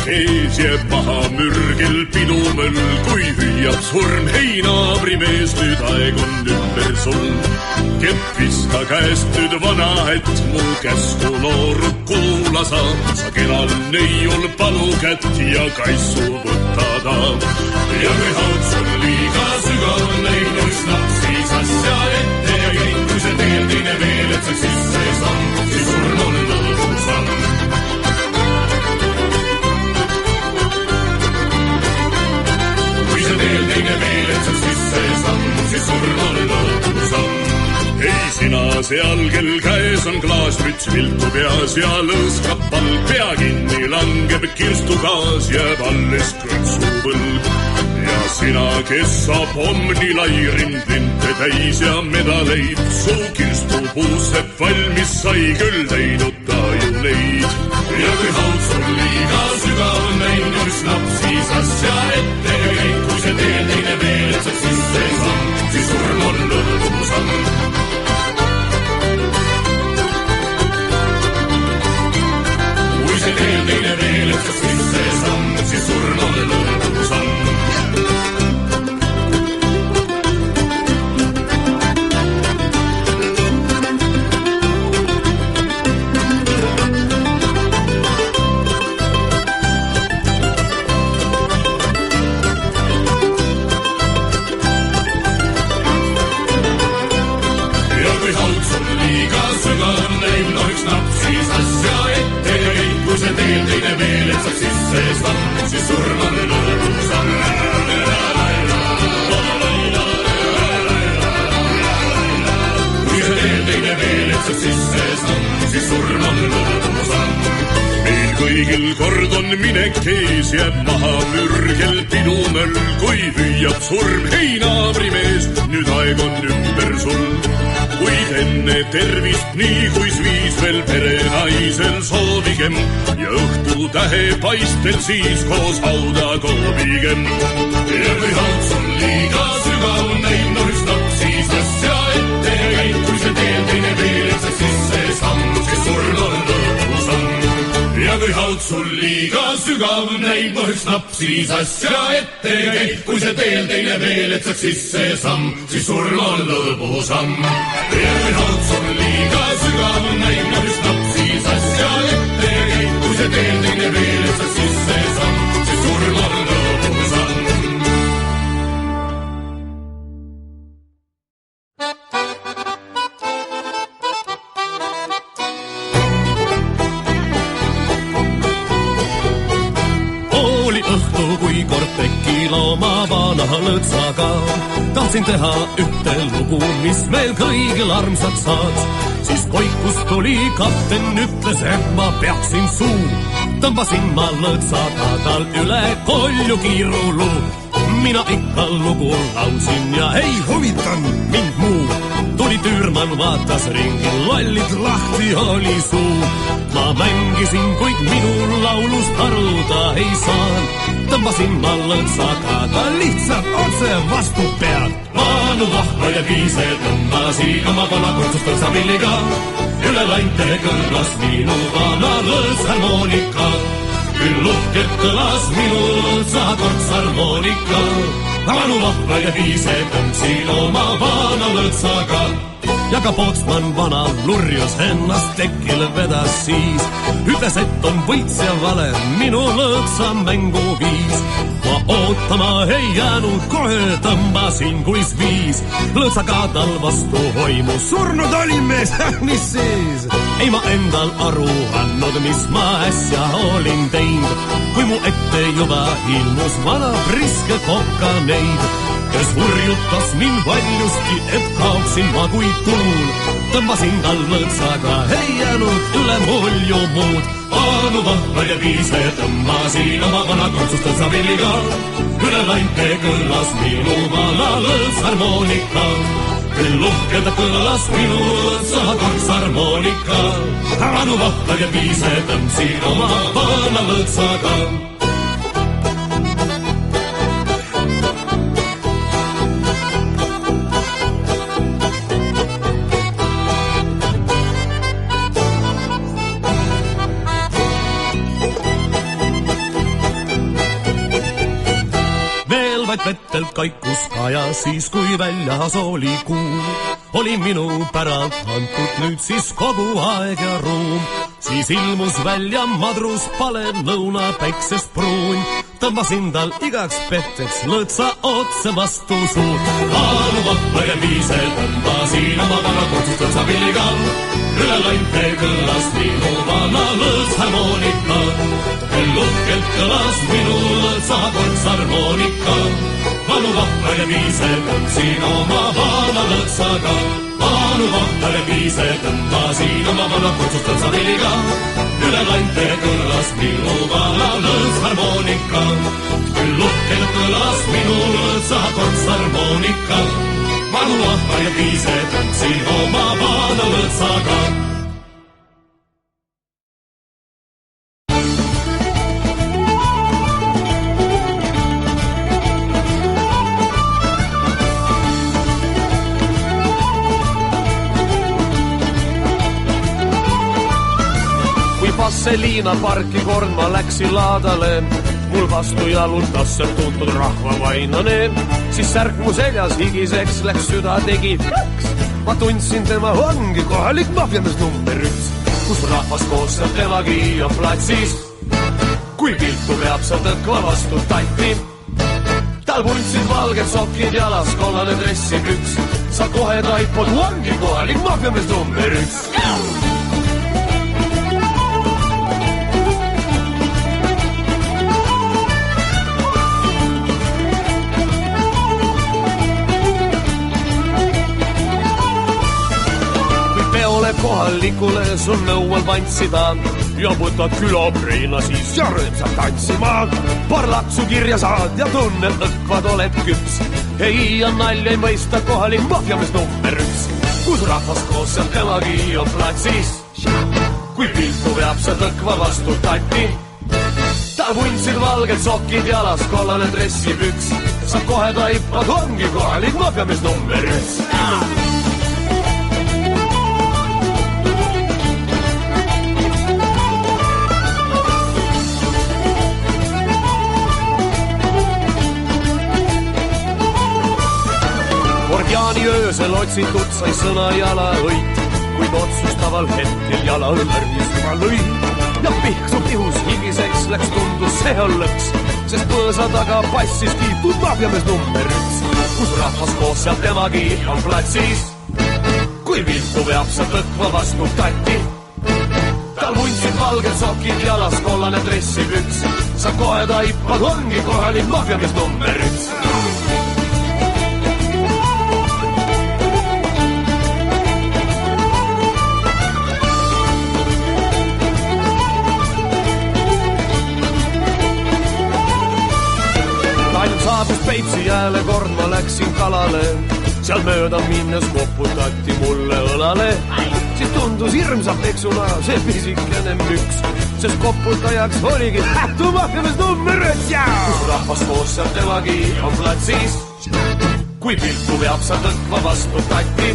ees jääb maha mürgel pidumõll, kui hüüab surm, hei naabrimees, nüüd aeg on ümber sul. Kepp vista käest nüüd vana, et mu käsku nooruk kuula sa kenal neiul palu kätt ja kaisu võtada. Ja kui haud sul liiga sügav läinud, snaps siis asja ette ja käid, kui see teel teine veel, et saaks sisse samm, siis surm on lõõbusamm. Kui see teel teine veel, et saaks sisse samm, siis surm on lõõbusamm. Ei sina seal, kel käes on klaasmüts, viltu peas ja lõõskab palk, pea kinni langeb kirstugaas, jääb alles krõtsuvõlg. Ja sina, kes saab omni lairim linte täis ja medaleid, su kirstupuusse valmis sai küll teinud ta ju neid. Ja kui haud sul liiga sügav näinud, snaps siis asja ette ja käid, kui see teel teine veel, et saaks sisse samm, siis surm on lõõbusamm. Teel teine veel, et saaks sisse samm, siis surm on lõõbusamm. Ja kui haud sul liiga sügav näib, no üks napp siis asja ette ja käib, kui see teel teine veel, et saaks sisse samm, siis surm on lõõbusamm. Kui see teel teine veel, et saaks sisse samm, siis surm on lõõbusamm. Meil kõigil kord on minek ees, jääb maha mürgel pidumõll, kui hüüab surm, hei naabrimees, nüüd aeg on ümber sul. Kuid enne tervist nii kuis viis veel perenaisel soovigem ja õhtu tähe paistel siis koos hauda koobigem. Ja kui haud sul liiga sügav näib, no üks napp siis asja ette ja käib, kui see teel teine veel, et saaks sisse samm, siis surm on lõõbusamm. Ja kui haud sul liiga sügav näib, no üks napp siis asja ette ja käib, kui see teel teine veel, et saaks sisse samm, siis surm on lõõbusamm. Ja kui haud sul liiga sügav näib, no üks napp siis asja ette ja käib, kui see teel teine veel, et saaks sisse samm, siis surm on lõõbusamm. Kui kord teki looma vana lõtsaga, tahtsin teha ühte lugu, mis meil kõigil armsaks saaks. Siis koikust tuli kapten, ütles, et ma peaksin suu. Tõmbasin ma lõtsaga tal üle kolju kiirulu. Mina ikka lugu laulsin ja ei huvitan mind muu. Tuli Türman, vaatas ringi, lollid lahti oli suu. Ma mängisin, kuid minu laulust aru ta ei saanud. Tõmbasin ma lõtsaga ta lihtsalt otse vastu pead. Vanu vahva ja kiise tõmbasin oma vana kurtsust lõtsamilliga. Üle lainte kõlas minu vana lõtsharmoonika. Küll uhkelt kõlas minu lõtsakortsharmoonika. Vanu vahva ja kiise tõmbsin oma vana lõtsaga. Ja ka Pootsman vana lurjus ennast tekil vedas siis. Ütles, et on võitsja vale minu lõtsa mänguviis. Ma ootama ei jäänud, kohe tõmbasin kuis viis. Lõtsaga tal vastu hoimu surnud oli mees, mis siis? Ei ma endal aru andnud, mis ma äsja olin teinud. Kui mu ette juba ilmus vana priske kokkaneid, kes hurjutas mind valjusti, et kaoksin ma kui tuul. Tõmbasin tal lõtsaga, ei jäänud üle mul ju muud. Vanu vahvad ja kiise tõmbasin oma vana kortsust lõtsavilliga. Üle lainte kõlas minu vana lõtsharmoonika. Küll uhkelt kõlas minu lõtsakortsharmoonika. Vanu vahvad ja kiise tõmbasin oma vana lõtsaga. vaid vetelt kaikus ka ja siis, kui väljas oli kuu, oli minu päralt antud nüüd siis kogu aeg ja ruum. Siis ilmus välja madrus pale lõunapäiksest pruun, tõmbasin tal igaks petteks lõõtsa otse vastu suud. Kaaluvapper ja viise tõmbasin oma vana kutsust lõõtsapilliga, üle lainte kõlas minu vana lõõtsharmoonika. Uhkelt kõlas minu lõõtsakortsharmoonika. Kaaluvapper ja viise tõmbasin oma vana lõõtsaga. Kaaluvapper ja viise tõmbasin oma vana kutsust lõõtsapilliga, üle lainte kõlas minu vana lõõtsharmoonika. Uhkelt kõlas minu lõõtsakortsharmoonika. Kaaluvapper ja viise tõmbasin oma vana lõõtsaga. Selina parki kord ma läksin laadale, mul vastu jalutas seal tuntud rahvavainlane, siis särk mu seljas higiseks läks, süda tegi kraks. Ma tundsin, tema ongi kohalik mafjamees number 1, kus rahvas koos seal temagi on platsis. Kui piltu peab sa tõkva vastu tatti, tal vuntsid valged sokid jalas, kollane dressipüks, sa kohe taipod, ongi kohalik mafjamees number 1. Kohalikule sun nõual vantsida ja võtad külapreina siis ja rõõmsalt tantsima. Paar laksu kirja saad ja tunned õkvad oled küps. Ei ja nalja ei mõista kohalik mafjamees number 1, kus rahvas koos seal temagi on platsis. Kui piltu veab sa tõkva vastu tatti, tal vuntsid valged sokid jalas, kollane dressipüks, sa kohe taipad, ongi kohalik mafjamees number 1. Jaani öösel otsitud sai sõna jala õit, kuid otsustaval hetkel jala õrnisima lõi. Ja pihksu pihus higiseks läks, tundus see on lõks, sest põõsa taga passis kiitud mafjamees number 1, kus rahvas koos seal temagi on platsis. Kui viltu veab sa tõkva vastu tatti, tal vuntsid valged sokid jalas, kollane dressipüks, sa kohe taipad, ongi kohalik mafjamees number 1. Saabus Peipsi jääle, kord ma läksin kalale, seal mööda minnes koputati mulle õlale. Siis tundus hirmsam peksuna see pisikene müks, sest koputajaks oligi hähtu mafjamees number 1, kus rahvas koos seal temagi on platsis. Kui piltu veab sa tõkva vastu tatti,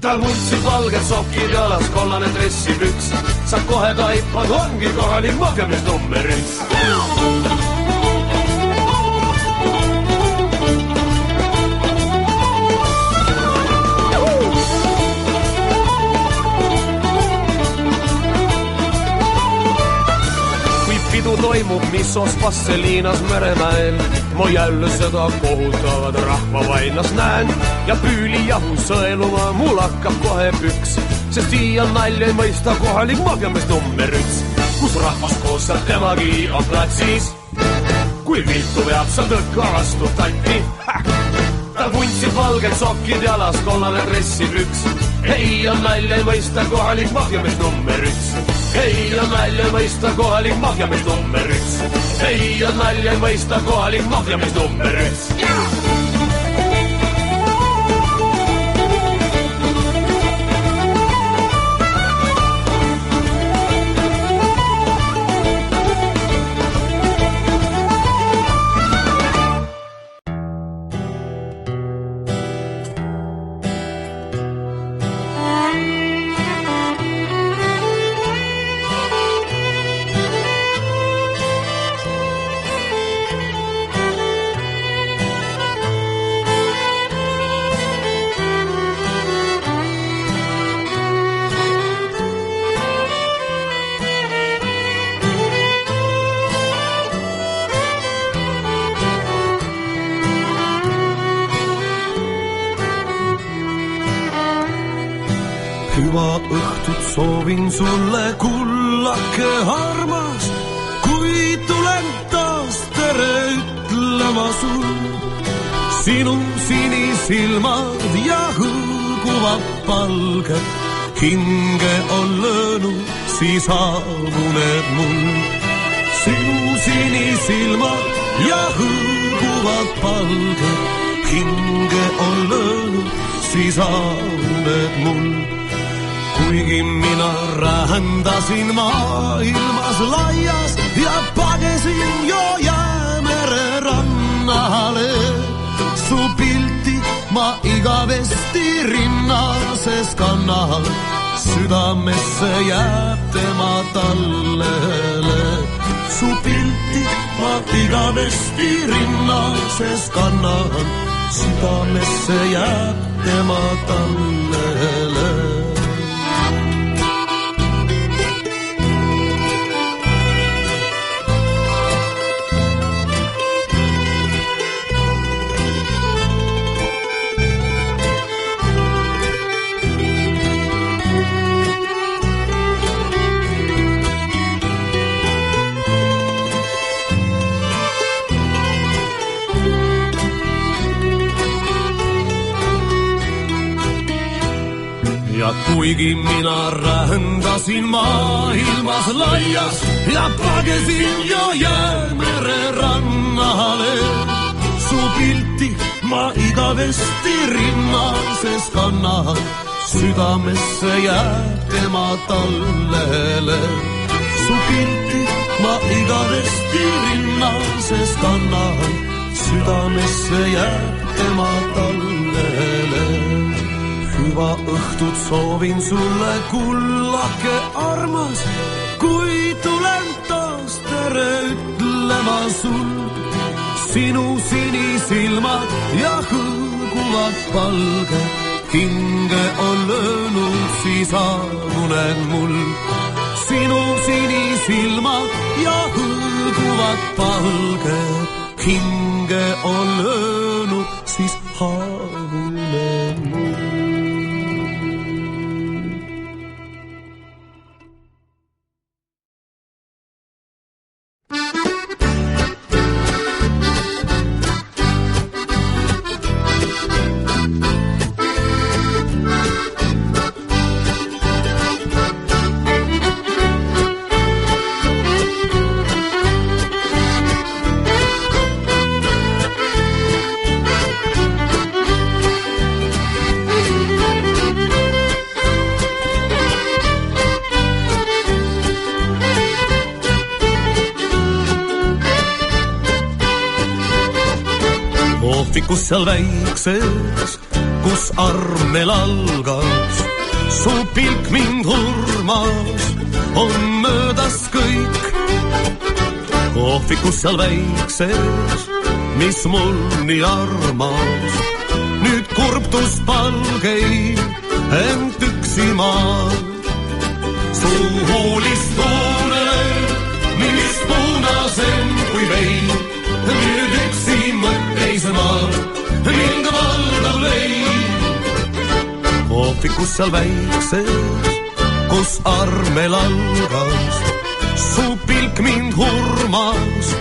tal vuntsid valged sokid jalas, kollane dressipüks, sa kohe taipad, ongi kohalik mafjamees number 1. Pidu toimub, mis ospas Selinas Meremäel, ma jälle seda kohutavad rahvavainas näen ja püülijahu sõeluma mul hakkab kohe püks, sest siia nalja ei mõista kohalik mafjamees number 1, kus rahvas koos seal temagi on platsis. Kui viltu veab sa tõkva vastu tatti, tal vuntsid valged sokid jalas, kollane dressipüks, ei ja nalja ei mõista kohalik mafjamees number 1. Ei ja nalja ei mõista kohalik mafjamees number 1. Ei ja nalja ei mõista kohalik mafjamees number 1. hüva õhtut soovin sulle, kullake armas, kui tulen taas tere ütlema sul. Sinu sinisilmad ja hõõguvad palged hinge on löönud, siis aavuneb mul. Sinu sinisilmad ja hõõguvad palged hinge on löönud, siis aavuneb mul. Kuigi mina rändasin maailmas laias ja pagesin jo Jäämere rannale, su pilti ma igavesti rinnases kannan, südamesse jääb tema tallele. Su pilti ma igavesti rinnases kannan, südamesse jääb tema tallele. Ja kuigi mina rändasin maailmas laias ja pagesin jo Jäämere rannale, su pilti ma igavesti rinnases kannan, südamesse jääb tema tallele. Su pilti ma igavesti rinnases kannan, südamesse jääb tema tallele. Hüva õhtut soovin sulle, kullake armas, kui tulen taas tere ütlema sul. Sinu sinisilmad ja hõõguvad palged hinge on löönud, siis aavuneb mul. Sinu sinisilmad ja hõõguvad palged hinge on löönud, siis aavuneb mul. Kohvikus seal väikses, kus armel algas, su pilk mind hurmas, on möödas kõik. Kohvikus seal väikses, mis mul nii armas, nüüd kurbtust palgeid end üksi maal. Su huulist tunnen, mis punasem kui vein, nüüd üksi mõtteise maal, mind valdab leid. Kohvikus seal väikses, kus armel algas, su pilk mind hurmas,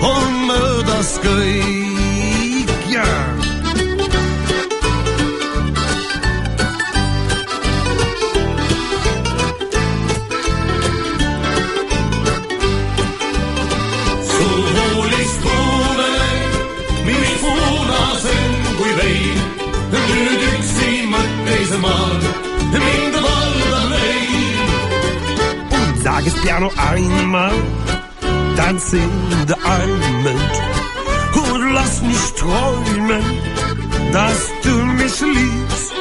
on möödas kõik. Su huulist tunnen, mis punasem kui vein, nüüd üksi mõtteise maal, mind valdab leid. Und sag es piano einmal, tanz in der Armen und lass mich träumen, dass du mich liebst.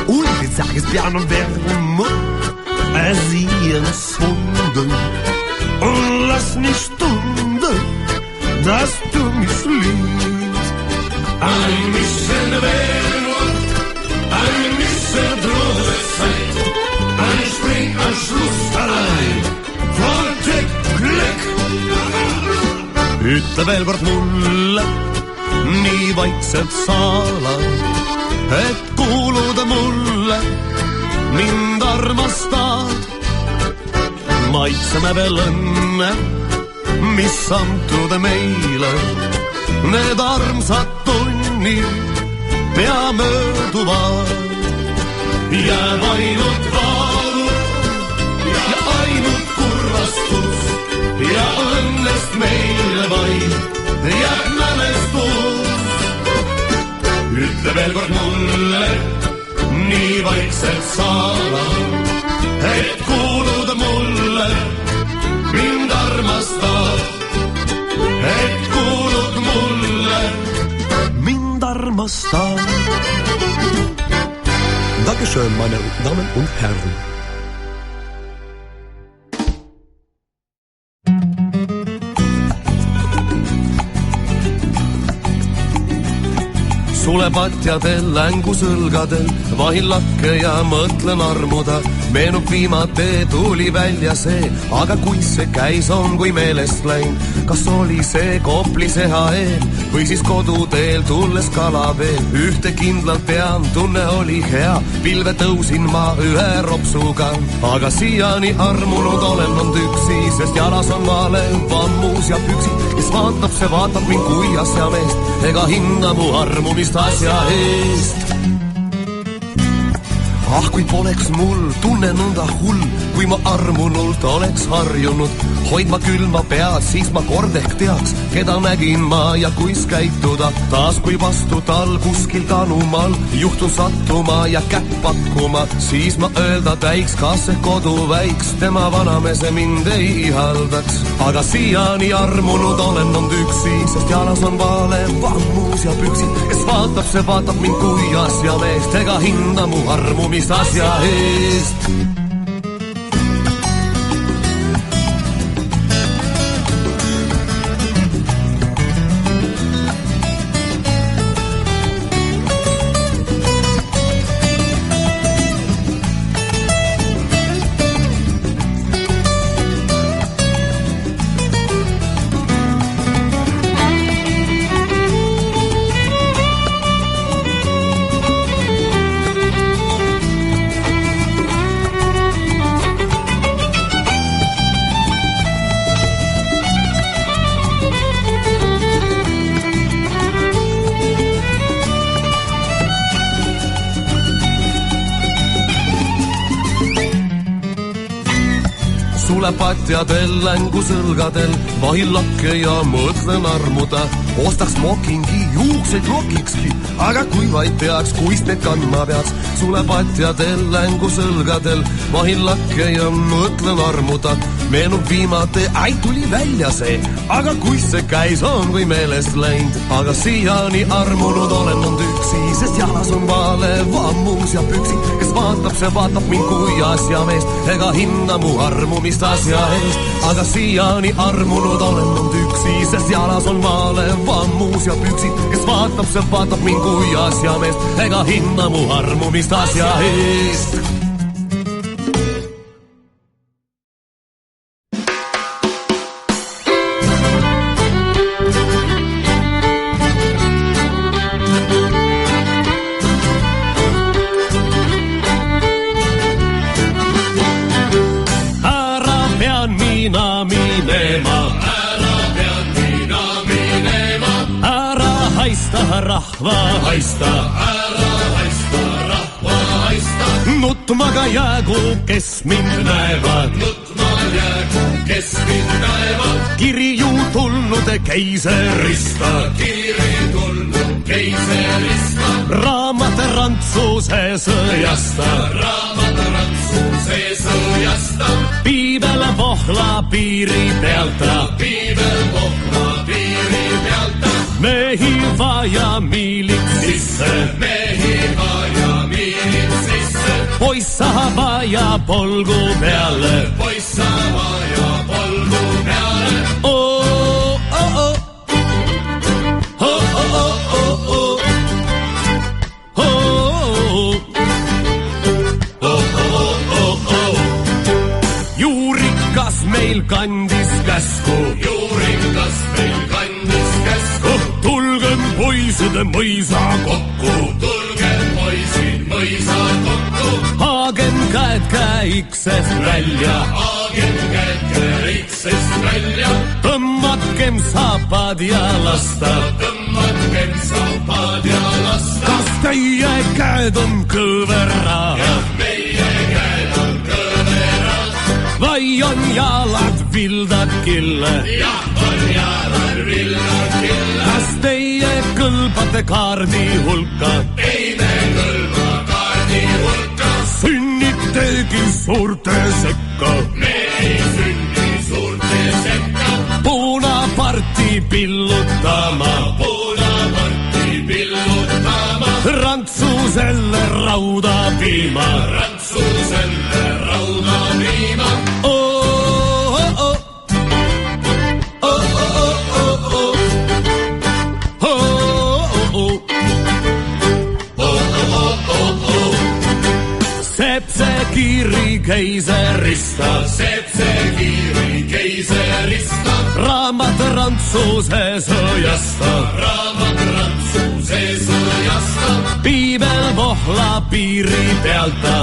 Und sag es piano Wermut, sie empfunden, und lass mich stunden, dass du mich liebst. Ein bisschen Wermut, ein bisschen Drohezeit, ein Springanschluss allein, volltek Glück. Ütle veel kord mulle, nii vaikselt saala, et kuuluda mulle, mind armastad. Maitseme veel õnne, mis antud meile. Need armsad tunnid pea mööduvad. Jääb ainult valu ja ainult kurvastus ja õnnest meile vaid jääb mälestus. Ütle veel kord mulle nii vaikselt saada, et kuulud mulle, mind armastad, et kuulud mulle, mind armastad. Dankeschön, meine Damen und Herren. Sulepatjadel, längusõlgadel, vahin lakke ja mõtlen armuda. Meenub viimati tuli välja see, aga kuis see käis on, kui meelest läin. Kas oli see Kopli eel või siis koduteel tulles Kalapeel. Ühte kindlalt tean, tunne oli hea, pilve tõusin ma ühe ropsuga. Aga siiani armunud olen on tüksi, sest jalas on vale, vammus ja püksid. Kes vaatab, see vaatab mind kui asja meest, ega hinda mu armumist asja eest. Ah, kui poleks mul tunne nõnda hull, kui ma armunult oleks harjunud hoidma külma pead, siis ma kord ehk teaks, keda nägin ma ja kuis käituda. Taas kui vastu tal kuskil tanumal juhtun sattuma ja kätt pakkuma, siis ma öelda täiks, kas ehk kodu väiks, tema vanamese mind ei ihaldaks. Aga siiani armunud olen on üksi, sest jalas on vale, vammus ja püksid. Kes vaatab, see vaatab mind kui asja meest, ega hinda mu armumist asja eest. Sulepatjadel, längusõlgadel, vahin lakke ja mõtlen armuda. Ostaks mokingi, juukseid lokikski, aga kui vaid teaks, kuist need kandma peaks. Sulepatjadel, längusõlgadel, vahin lakke ja mõtlen armuda. Meenub viimati, tuli välja see, aga kuis see käis on või meelest läinud. Aga siiani armunud olen on üksi, sest jalas on vale, vammus ja püksid. Kes vaatab, see vaatab mind kui asja meest, ega hinda mu armumist asja eest. Aga siiani armunud olen on üksi, sest jalas on vale, vammus ja püksid. Kes vaatab, see vaatab mind kui asja meest, ega hinda mu armumist asja eest. Haista, ära haista, rahva haista. Nutmaga jäägu, kes mind näevad. Nutmaga jäägu, kes mind näevad. Kirju tulnud keiserista. Kiri tulnud keiserista. Raamat rantsuse sõjasta. Raamat rantsuse sõjasta. Piibel vohla piiri pealta. Piibel vohla piiri pealta. Mehi vaja miilid sisse. Mehi vaja miilid sisse. Poissa vaja polgu peale. Poissa vaja polgu peale. Oh, oh, oh. Oh, oh, oh, oh, oh. Oh, oh, oh, oh. Juurikas meil kandis käsku. Juurikas meil kandis käsku. Poisid mõisa kokku. Tulge poisid mõisa kokku. Hagen käe käiksest välja. Tõmmatkem saapad ja lasta. Kas teie käed on kõverad? Vai on jalad vildakille? Kas teie kõlbate kaardi hulka? Sünnitegi suurte sekka. Puunaparti pillutama. Rantsuselle rauda piima. Sepsekiiri keiserista. Raamat Rantsuse sõjasta. Piibel pohla piiri pealta.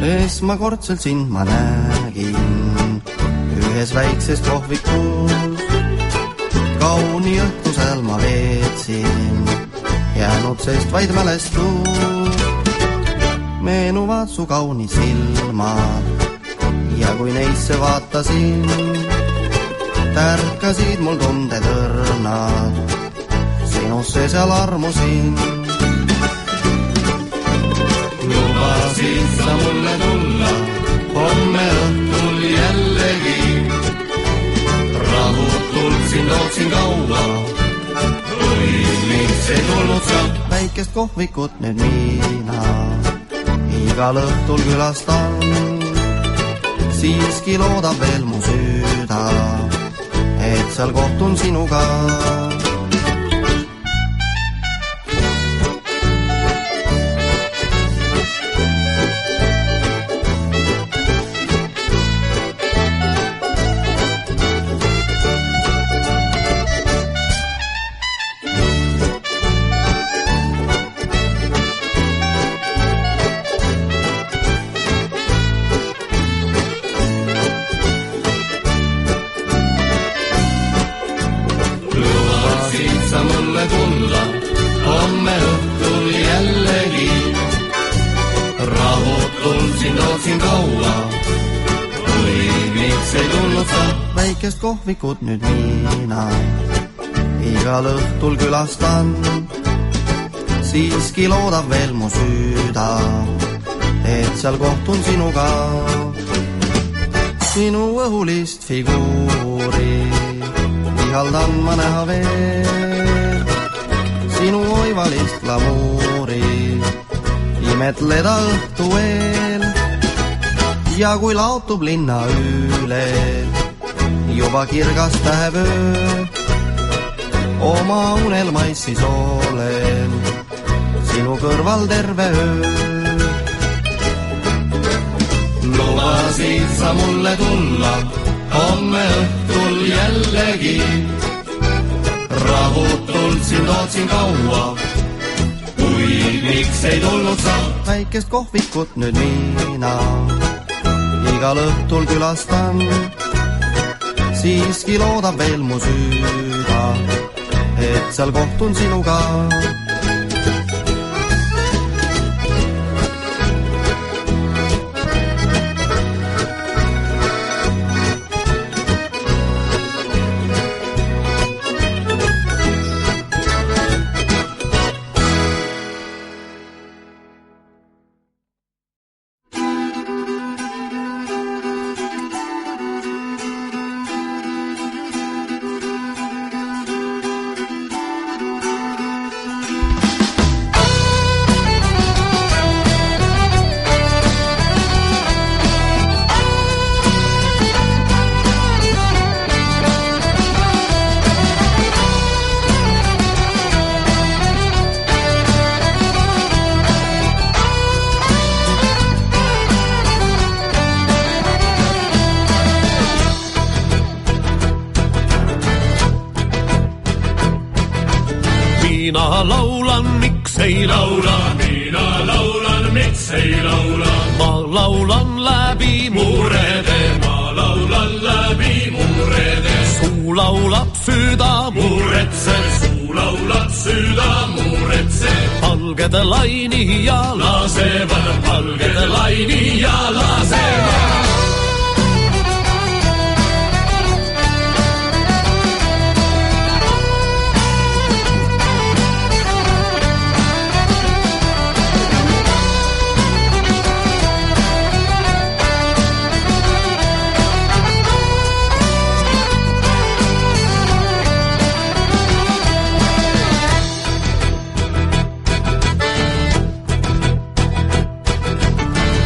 Esmakordselt sind ma nägin ühes väikses kohvikus. Kauni õhtusel ma veetsin, jäänud seest vaid mälestus. Meenuvad su kauni silmad ja kui neisse vaatasin, tärkasid mul tunded õrnad, sinusse seal armusin. Lubasid sa mulle tulla homme õhtul jällegi, rahutult sind ootsin kaua, kuid miks ei tulnud sa? Väikest kohvikut nüüd mina igal õhtul külastan, siiski loodab veel mu süda, et seal kohtun sinuga. väikest kohvikut nüüd mina igal õhtul külastan. Siiski loodab veel mu süda, et seal kohtun sinuga. Sinu õhulist figuuri ihaldan ma näha veel. Sinu oivalist glamuuri imetleda õhtu eel. Ja kui laotub linna üle juba kirgas tähevöö, oma unelmais siis olen sinu kõrval terve öö. Lubasid sa mulle tulla homme õhtul jällegi. Rahutult sind ootsin kaua, kuid miks ei tulnud sa? Väikest kohvikut nüüd mina igal õhtul külastan. Siiski loodab veel mu süda, et seal kohtun sinuga. Mina laulan, miks ei laula, mina laulan, miks ei laula. Ma laulan läbi murede, ma laulan läbi murede. Suu laulab, süda muretseb, suu laulab, süda muretseb. Palged laini ja lasevad, palged laini ja lasevad.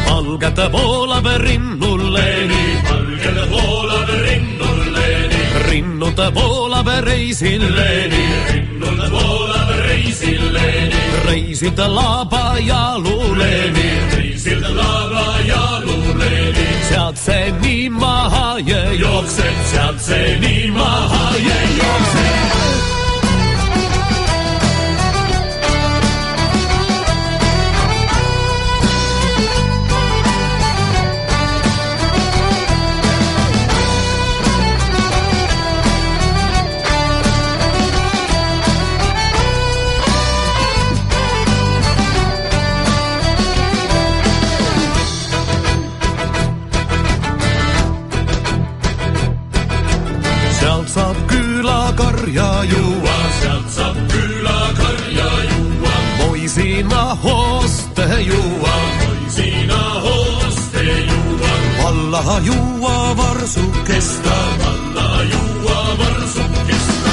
Palged voolab rinnulleni, palged voolab rinnulleni. Rinnud voolab reisilleni, rinnud voolab reisilleni. Reisid laaba jaluleni, reisid laaba jaluleni. Sealt see nii maha jookseb, sealt see nii maha jookseb. Sealt saab külakarja juua, sealt saab külakarja juua. Moisina hooste juua, moisina hooste juua. Valla juua varsukesta, valla juua varsukesta.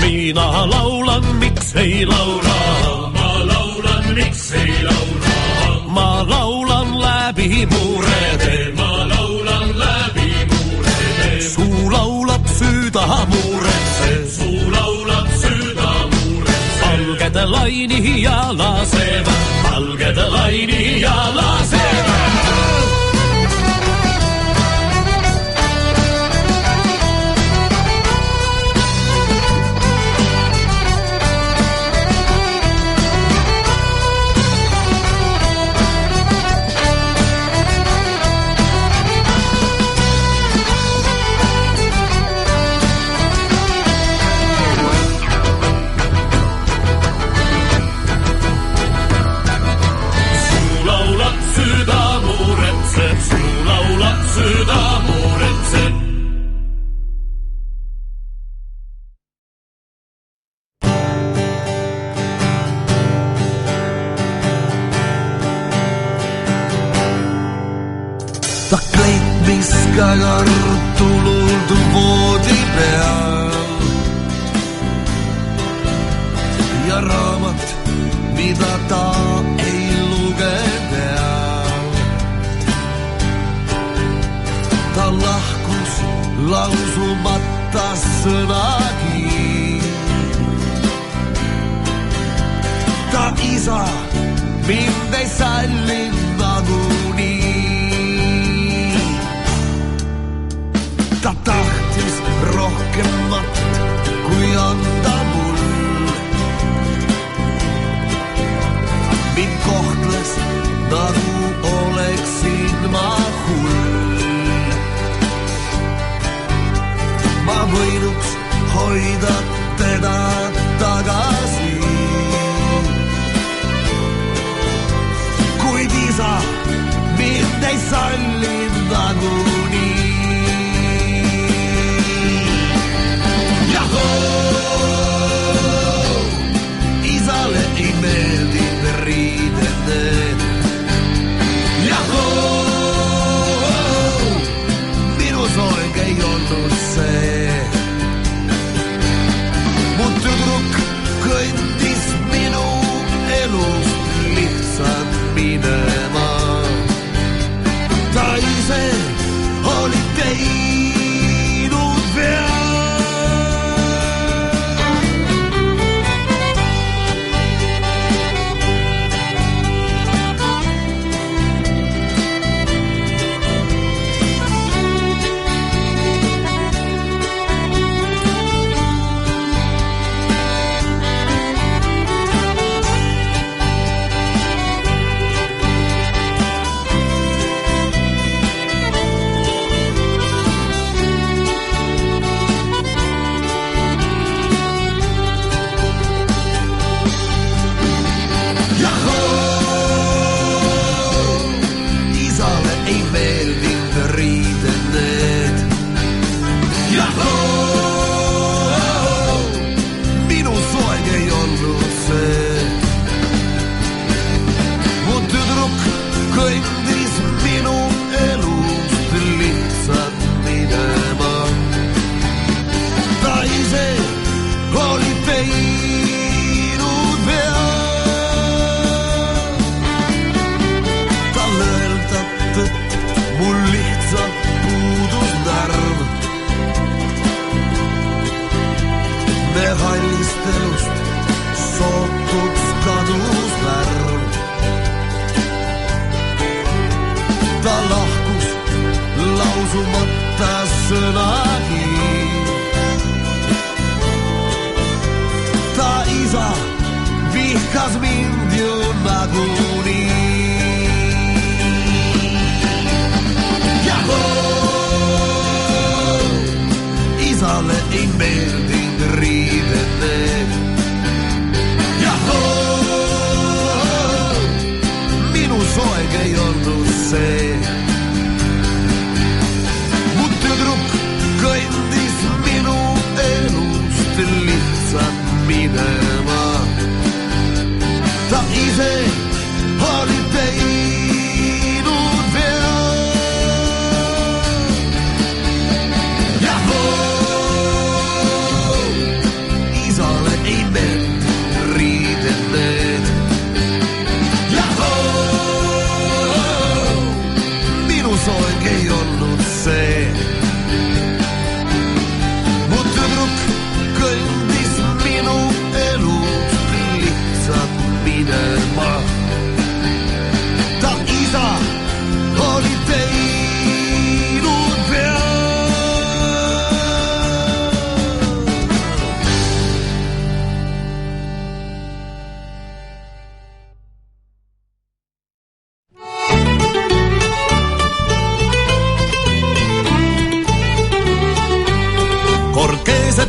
Mina laulan, miks ei laula, ma laulan, miks ei laula. Ma ma laulan läbi murede. Ma laulan läbi murede. Suu laulab, süda muretseb. Suu laulab, süda muretseb. Valged laini ja laseb. Valged laini ja laseb. Ta kleit viskaga rutulultu voodi peal ja raamat, mida ta ei lugenud. Ta lahkus lausumata sõnagi. Ta isa mind ei sallinud nagunii. Ta tahtis rohkemat kui anda mul. Mind kohtles nagu oleksin ma hull. Ma võinuks hoida teda tagasi, kuid isa mind ei sallinud nagunii. Isale ei meeldinud riided need. Minu soeng ei olnud see. Mu tüdruk kõndis minu elust lihtsalt minema. Ta ise oli teinud vea.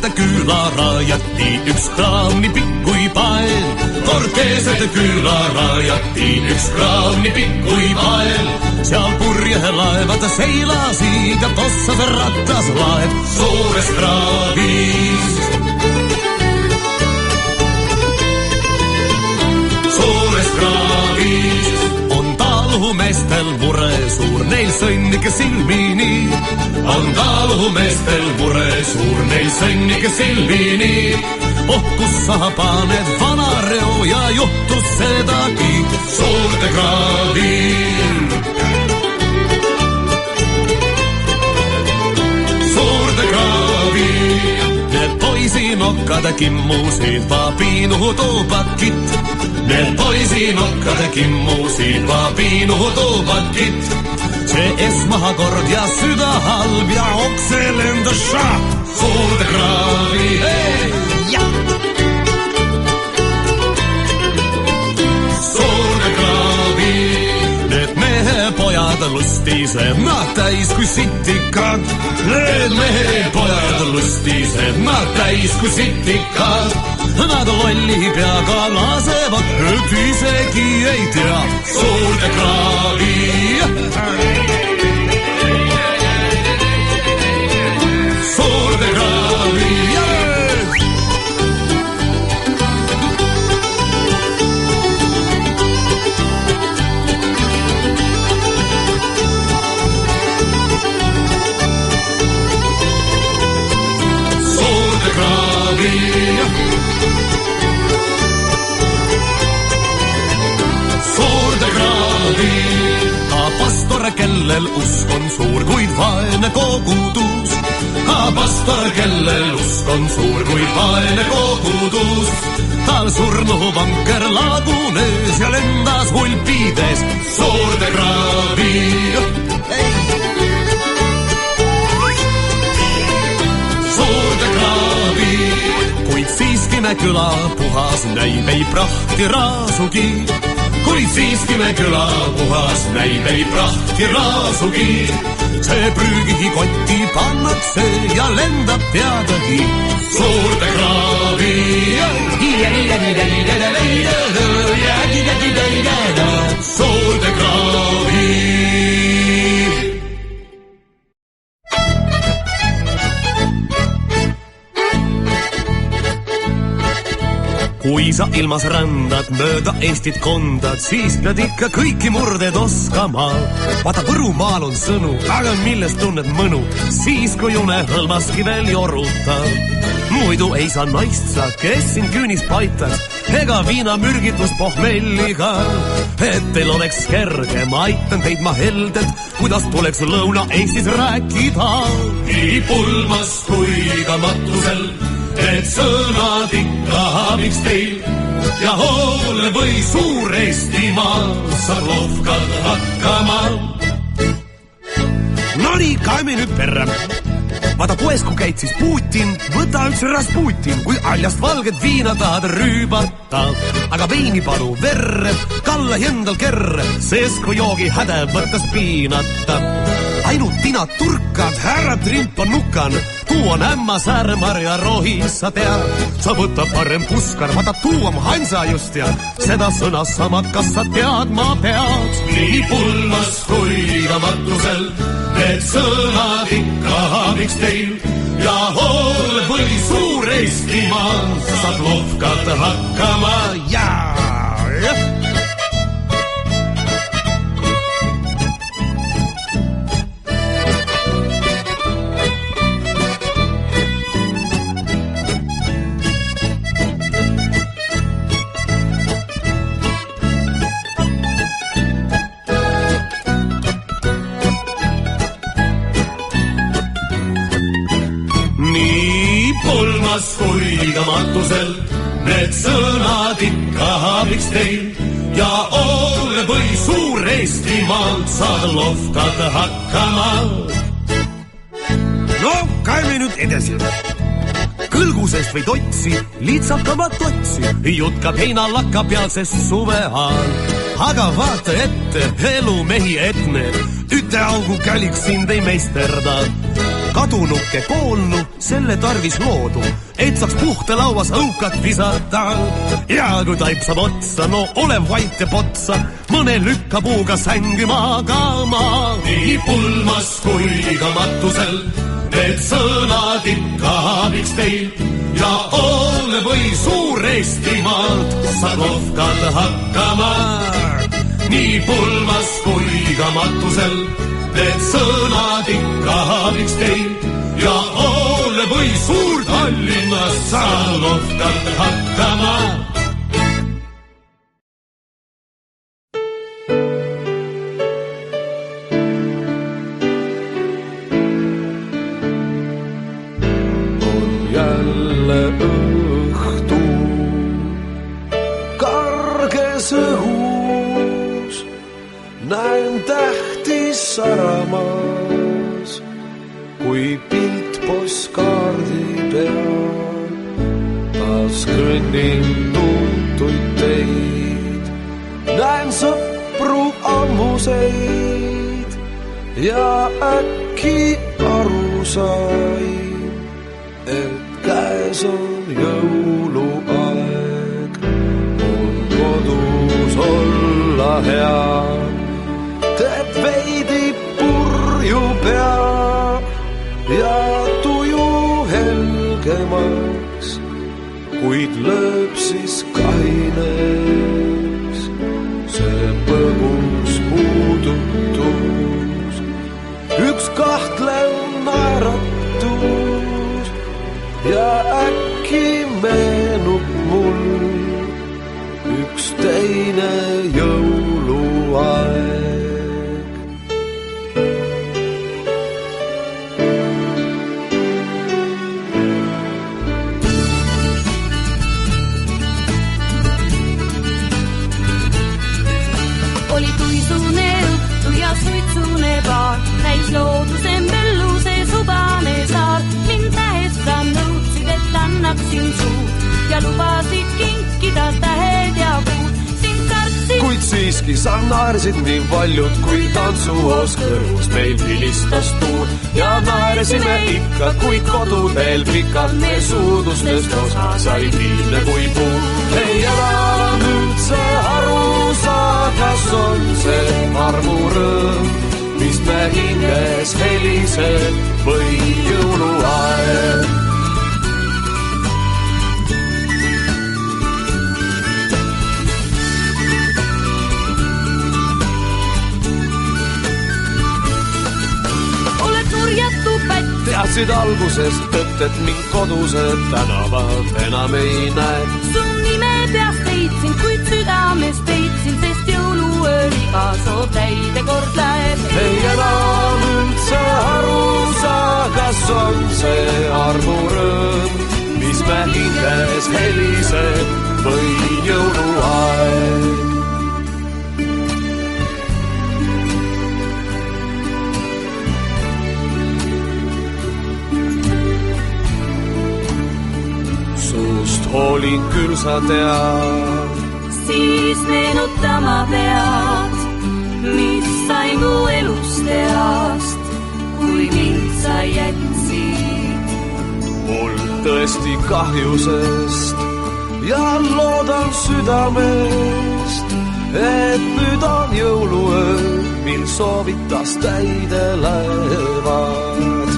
keset küla rajati üks kraav nii pikk kui pael. kord keset küla rajati üks kraav nii pikk kui pael. seal purjelaevad seilasid ja tossas rattas laev suures kraavis. suures kraavis on talumeestel mure suur, neil sõnnike silmini. on talumeestel mure suur, neil sõnnike silmini. oh, kus sa paned vana reo ja juhtus sedagi suurde kraavi. suurde kraavi need poisinokkad kimmusid pabiinu tuubakit. Need poisinokkad kimmusid pabiinu tuubakit. see esmahakord ja süda halb ja okse lendas šaap suurde kraavi. suurde kraavi need mehepojad lustised, nad täis kui sitikad. Need mehepojad lustised, nad täis kui sitikad. Nad lolli peaga lasevad, et isegi ei tea suurde kraavi. suurde kraavi. suurde kraavi. suurde kraavi. pastor, kellel usk on suur, kuid vaene kogudus. pastor, kellel usk on suur, kuid vaene kogudus. tal surnuvanker lagunes ja lendas hulpides suurde kraavi. suurde kraavi. kuid siiski me küla puhas näib ei prahti raasugi. kuid siiski me küla puhas näib ei prahti raasugi. see prügikotti pannakse ja lendab teadagi suurde kraavi. suurde kraavi. kui sa ilmas rändad, mööda Eestit kondad, siis pead ikka kõiki murded oskama. vaata, Võrumaal on sõnu, aga millest tunned mõnu, siis kui une hõlmaski veel jorutab. muidu ei saa naist sa, kes sind küünis paitaks, ega viinamürgitus pohmelliga. et teil oleks kergem, aitan teid ma heldelt, kuidas tuleks Lõuna-Eestis rääkida. nii pulmas kui ka matusel, et sõnad ikka abiks teil ja hoole või Suur-Eestimaal saab lohkad hakkama. Nonii, kaeme nüüd perre. vaata, poes kui käid, siis Putin, võta üks Rasputin, kui haljast valget viina tahad rüübata. aga veini palu verre, kalla endal kerre, sest kui joogi häde võttes piinata. ainult tina turkad, härra trimpa nukan, tuu on ämma säärmar ja rohi, sa tead. sa võta parem puskar, vaata tuu on Hansa just ja seda sõna sama, kas sa tead, ma pead. nii pulmas kui ka matusel, need sõnad ikka abiks teil ja hoole või Suur-Eestimaal saad lohkad hakkama. kui ka matusel, need sõnad ikka abiks teil ja hoole või Suur-Eestimaal saad lohkad hakkama. no, käime nüüd edasi. kõlgusest võid otsi, lihtsaltamat otsi, jutt ka heinalakka pealsest suve ajal. aga vaata ette, elu mehi etne, üte augu käliks sind ei meisterda. kadunuke koolnu, selle tarvis loodu, et saaks puhta lauas õukat visata. Ja kui taip saab otsa, no ole vait ja potsa, mõne lükkapuuga sängi magama. Nii pulmas kui ka matusel, need sõnad ikka abiks teil. Ja ole või suur Eestimaalt, saad lohkad hakkama. Nii pulmas kui ka matusel, need sõnad ikka abiks teil. Ja ole või suur Tallinnas, saad lohkad hakkama. Õhtu karges õhus näen tähti saramas, kui pilt postkaardi peal. Taas kõnnin tuntuid teid, näen sõpru ammuseid ja äkki aru sain, et käes on jõuluaeg, on kodus olla hea, teeb veidi purju pea ja tuju helgemaks, kuid lööb siis kaineks see põgus puudutus, üks kahtlev naeratus. Ja äkki meenub mul üks teine jõuluaeg. Oli tuisune õhtu ja suitsune paar, näis looduse melluse subane saar. Mind tähesta nõudsid, et annaksin suud ja lubasid kinkida tähed ja puud. Sind kartsid, kuid siiski sa naersid nii paljud, kui tantsuos kõrvus meil vilistas tuul. Ja naersime ikka, kui koduteel pikalt me suudustest osa sai viimne kui puu. Ei enam üldse aru saa, kas on see armurõõm, mis me hinges heliseb või jõuluaeg. oled nurjatu pätt, teadsid algusest tõtt, et mind kodused tänavad enam ei näe. su nime peast leidsin, kuid südames peitsin, sest jõuluööl iga soo täide kord läheb. Ei enam üldse aru saa, kas on see armurõõm, mis me hinges heliseb või jõuluaeg. Sust hoolin küll sa tead, siis meenutama pead, mis sai mu elust east, kui mind sa jätsid. mul tõesti kahjusest ja loodan südamest, et nüüd on jõuluöö, mil soovitas täide lähevad.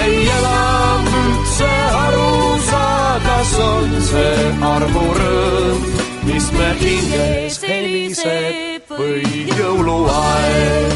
Ei enam üldse aru saa, kas on see armurõõm, mis me hinges heliseb või jõuluaeg.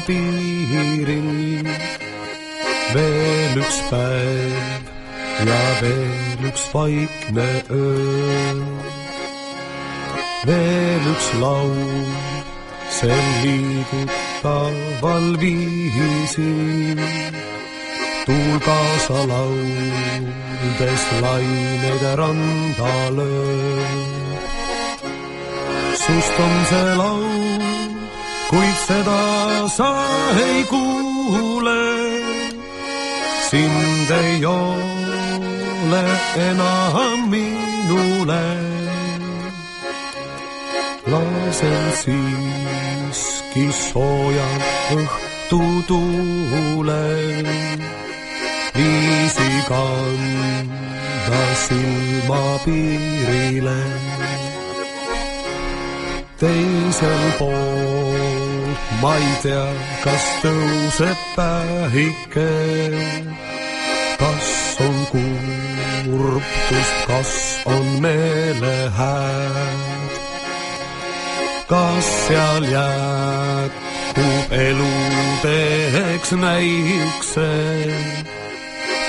silmapiiril. Veel üks päev ja veel üks vaikne öö. Veel üks laul sel liigutaval viisil. Tuul kaasa lauldes lained randa lööb. Sust on see laul, kuid seda sa ei kuule. Sind ei ole enam minule. Lasen siiski sooja õhtutuule. Viisi kanda silmapiirile. Teisel pool ma ei tea, kas tõuseb päike. Kas on kurbtust, kas on meelehääd. Kas seal jätkub eludeks näikse.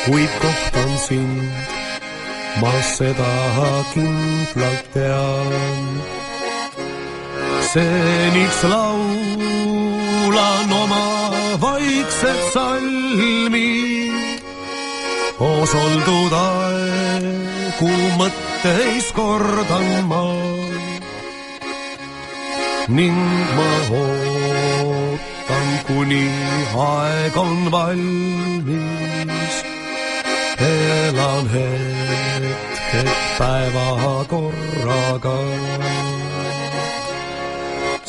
Kuid kohtan sind, ma seda kindlalt tean. Seniks laulan oma vaikset salmi. Koos oldud aegu mõtteis kordan ma. Ning ma ootan, kuni aeg on valmis. Elan hetked päeva korraga.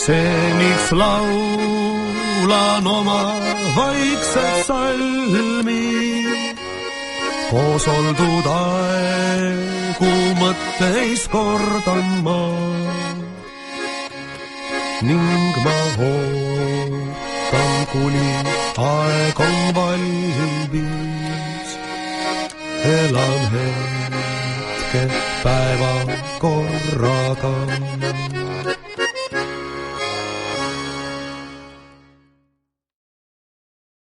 Seniks laulan oma vaikset salmi. Koos oldud aegu mõtteis kordan ma. Ning ma ootan, kuni aeg on valmis. Elan hetked päeva korraga.